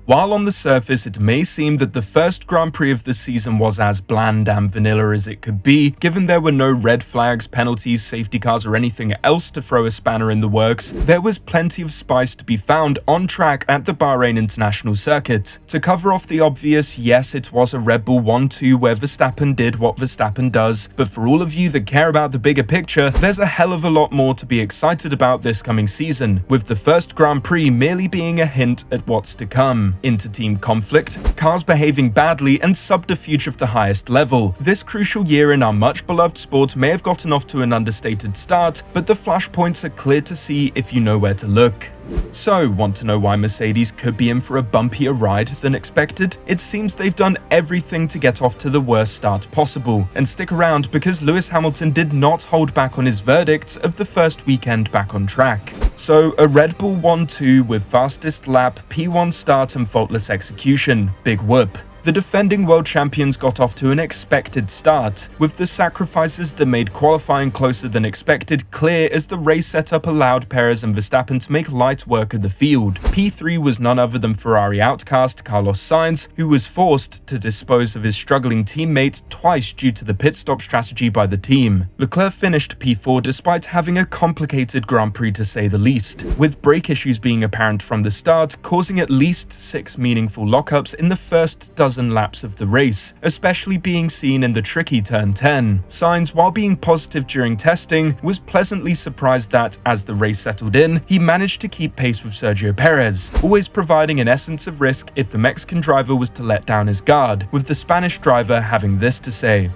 While on the surface it may seem that the first Grand Prix of the season was as bland and vanilla as it could be, given there were no red flags, penalties, safety cars or anything else to throw a spanner in the works, there was plenty of spice to be found on track at the Bahrain International Circuit. To cover off the obvious, yes, it was a Red Bull 1-2 where Verstappen did what Verstappen does, but for all of you that care about the bigger picture, there's a hell of a lot more to be excited about this coming season, with the first Grand Prix merely being a hint at what's to come. Inter-team conflict, cars behaving badly, and subterfuge of the highest level. This crucial year in our much beloved sport may have gotten off to an understated start, but the flashpoints are clear to see if you know where to look. So, want to know why Mercedes could be in for a bumpier ride than expected? It seems they've done everything to get off to the worst start possible. And stick around because Lewis Hamilton did not hold back on his verdict of the first weekend back on track. So, a Red Bull 1-2 with fastest lap, P1 start and faultless execution. Big whoop. The defending world champions got off to an expected start, with the sacrifices that made qualifying closer than expected clear as the race setup allowed Perez and Verstappen to make light work of the field. P3 was none other than Ferrari outcast Carlos Sainz, who was forced to dispose of his struggling teammate twice due to the pit stop strategy by the team. Leclerc finished P4 despite having a complicated Grand Prix to say the least, with brake issues being apparent from the start, causing at least 6 meaningful lockups in the first dozen laps of the race, especially being seen in the tricky turn 10. Sainz, while being positive during testing, was pleasantly surprised that, as the race settled in, he managed to keep pace with Sergio Perez, always providing an essence of risk if the Mexican driver was to let down his guard, with the Spanish driver having this to say.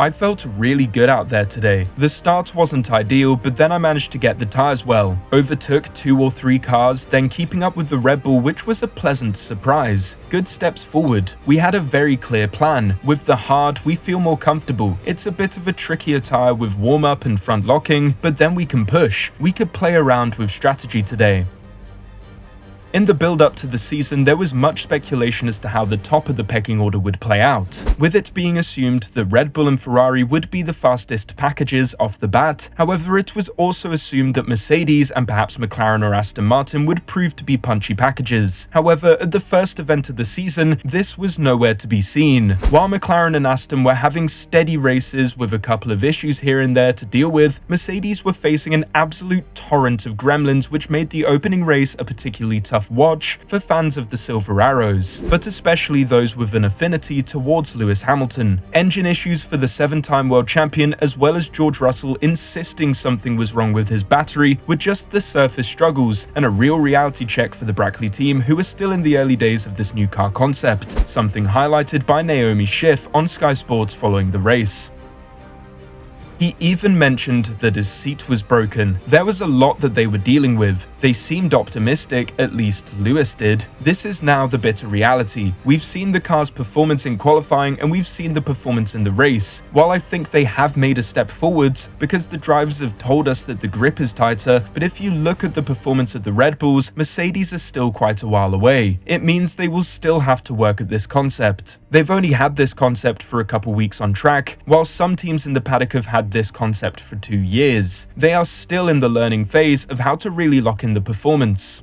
I felt really good out there today. The start wasn't ideal, but then I managed to get the tyres well. Overtook 2 or 3 cars, then keeping up with the Red Bull, which was a pleasant surprise. Good steps forward. We had a very clear plan. With the hard, we feel more comfortable. It's a bit of a trickier tyre with warm-up and front locking, but then we can push. We could play around with strategy today. In the build-up to the season, there was much speculation as to how the top of the pecking order would play out, with it being assumed that Red Bull and Ferrari would be the fastest packages off the bat. However, it was also assumed that Mercedes and perhaps McLaren or Aston Martin would prove to be punchy packages. However, at the first event of the season, this was nowhere to be seen. While McLaren and Aston were having steady races with a couple of issues here and there to deal with, Mercedes were facing an absolute torrent of gremlins, which made the opening race a particularly tough watch for fans of the Silver Arrows, but especially those with an affinity towards Lewis Hamilton. Engine issues for the 7-time world champion, as well as George Russell insisting something was wrong with his battery, were just the surface struggles, and a real reality check for the Brackley team, who are still in the early days of this new car concept, something highlighted by Naomi Schiff on Sky Sports following the race. He even mentioned that his seat was broken. There was a lot that they were dealing with. They seemed optimistic, at least Lewis did. This is now the bitter reality. We've seen the car's performance in qualifying and we've seen the performance in the race. While I think they have made a step forwards because the drivers have told us that the grip is tighter, but if you look at the performance of the Red Bulls, Mercedes are still quite a while away. It means they will still have to work at this concept. They've only had this concept for a couple weeks on track, while some teams in the paddock have had this concept for 2 years. They are still in the learning phase of how to really lock in the performance.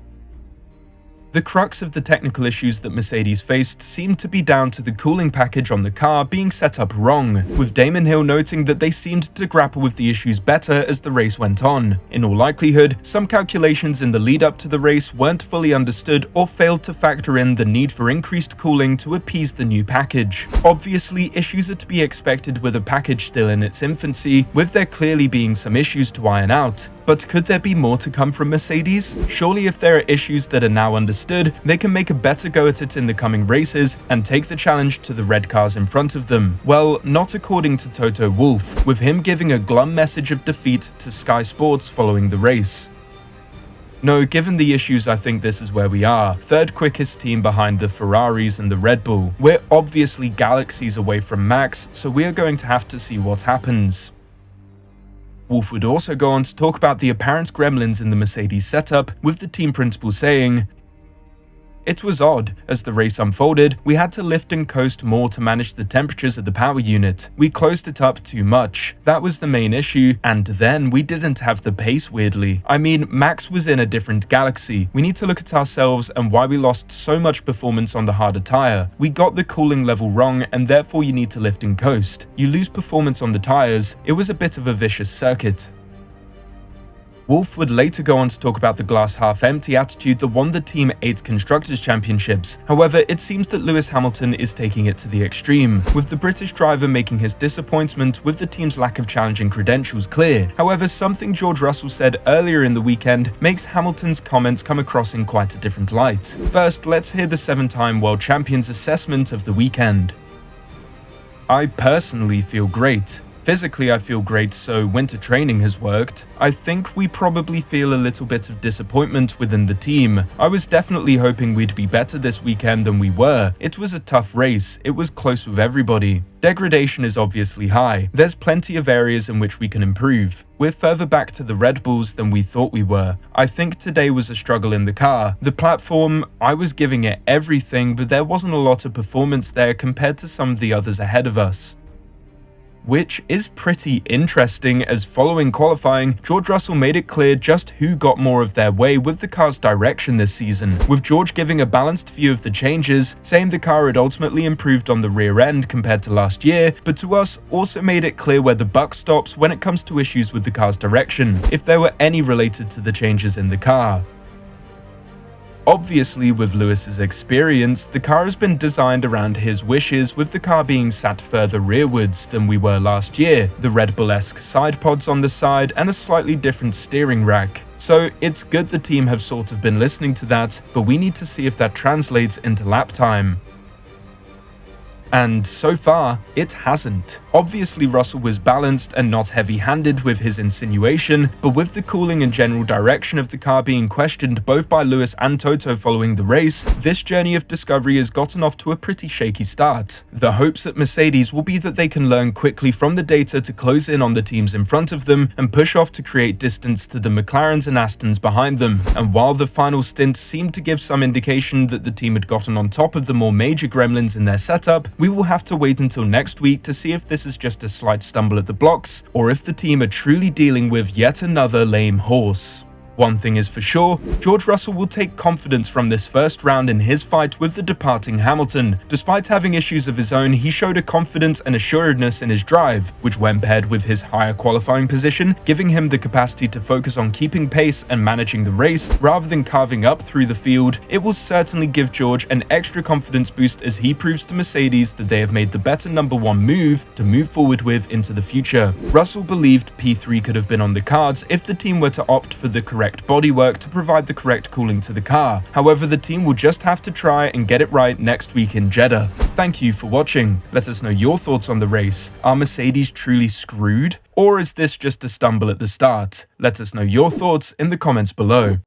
The crux of the technical issues that Mercedes faced seemed to be down to the cooling package on the car being set up wrong, with Damon Hill noting that they seemed to grapple with the issues better as the race went on. In all likelihood, some calculations in the lead up to the race weren't fully understood or failed to factor in the need for increased cooling to appease the new package. Obviously, issues are to be expected with a package still in its infancy, with there clearly being some issues to iron out. But could there be more to come from Mercedes? Surely if there are issues that are now understood, they can make a better go at it in the coming races and take the challenge to the red cars in front of them. Well, not according to Toto Wolff, with him giving a glum message of defeat to Sky Sports following the race. No, given the issues, I think this is where we are. Third quickest team behind the Ferraris and the Red Bull. We're obviously galaxies away from Max, so we are going to have to see what happens. Wolff would also go on to talk about the apparent gremlins in the Mercedes setup, with the team principal saying, It was odd. As the race unfolded, we had to lift and coast more to manage the temperatures of the power unit. We closed it up too much. That was the main issue, and then we didn't have the pace weirdly. I mean, Max was in a different galaxy. We need to look at ourselves and why we lost so much performance on the harder tire. We got the cooling level wrong, and therefore you need to lift and coast. You lose performance on the tires. It was a bit of a vicious circuit. Wolff would later go on to talk about the glass half empty attitude that won the team 8 Constructors' Championships. However, it seems that Lewis Hamilton is taking it to the extreme, with the British driver making his disappointment with the team's lack of challenging credentials clear. However, something George Russell said earlier in the weekend makes Hamilton's comments come across in quite a different light. First, let's hear the 7-time world champion's assessment of the weekend. "I personally feel great. Physically I feel great, so winter training has worked. I think we probably feel a little bit of disappointment within the team. I was definitely hoping we'd be better this weekend than we were. It was a tough race, it was close with everybody. Degradation is obviously high. There's plenty of areas in which we can improve. We're further back to the Red Bulls than we thought we were. I think today was a struggle in the car. The platform, I was giving it everything, but there wasn't a lot of performance there compared to some of the others ahead of us." Which is pretty interesting, as following qualifying, George Russell made it clear just who got more of their way with the car's direction this season, with George giving a balanced view of the changes, saying the car had ultimately improved on the rear end compared to last year, but to us also made it clear where the buck stops when it comes to issues with the car's direction, if there were any related to the changes in the car. Obviously, with Lewis's experience, the car has been designed around his wishes, with the car being sat further rearwards than we were last year, the Red Bull-esque side pods on the side, and a slightly different steering rack. So it's good the team have sort of been listening to that, but we need to see if that translates into lap time. And so far, it hasn't. Obviously, Russell was balanced and not heavy-handed with his insinuation, but with the cooling and general direction of the car being questioned both by Lewis and Toto following the race, this journey of discovery has gotten off to a pretty shaky start. The hopes at Mercedes will be that they can learn quickly from the data to close in on the teams in front of them and push off to create distance to the McLarens and Astons behind them. And while the final stint seemed to give some indication that the team had gotten on top of the more major gremlins in their setup, we will have to wait until next week to see if this is just a slight stumble at the blocks, or if the team are truly dealing with yet another lame horse. One thing is for sure, George Russell will take confidence from this first round in his fight with the departing Hamilton. Despite having issues of his own, he showed a confidence and assuredness in his drive, which when paired with his higher qualifying position, giving him the capacity to focus on keeping pace and managing the race rather than carving up through the field, it will certainly give George an extra confidence boost as he proves to Mercedes that they have made the better #1 move to move forward with into the future. Russell believed P3 could have been on the cards if the team were to opt for the correct bodywork to provide the correct cooling to the car. However, the team will just have to try and get it right next week in Jeddah. Thank you for watching. Let us know your thoughts on the race. Are Mercedes truly screwed? Or is this just a stumble at the start? Let us know your thoughts in the comments below.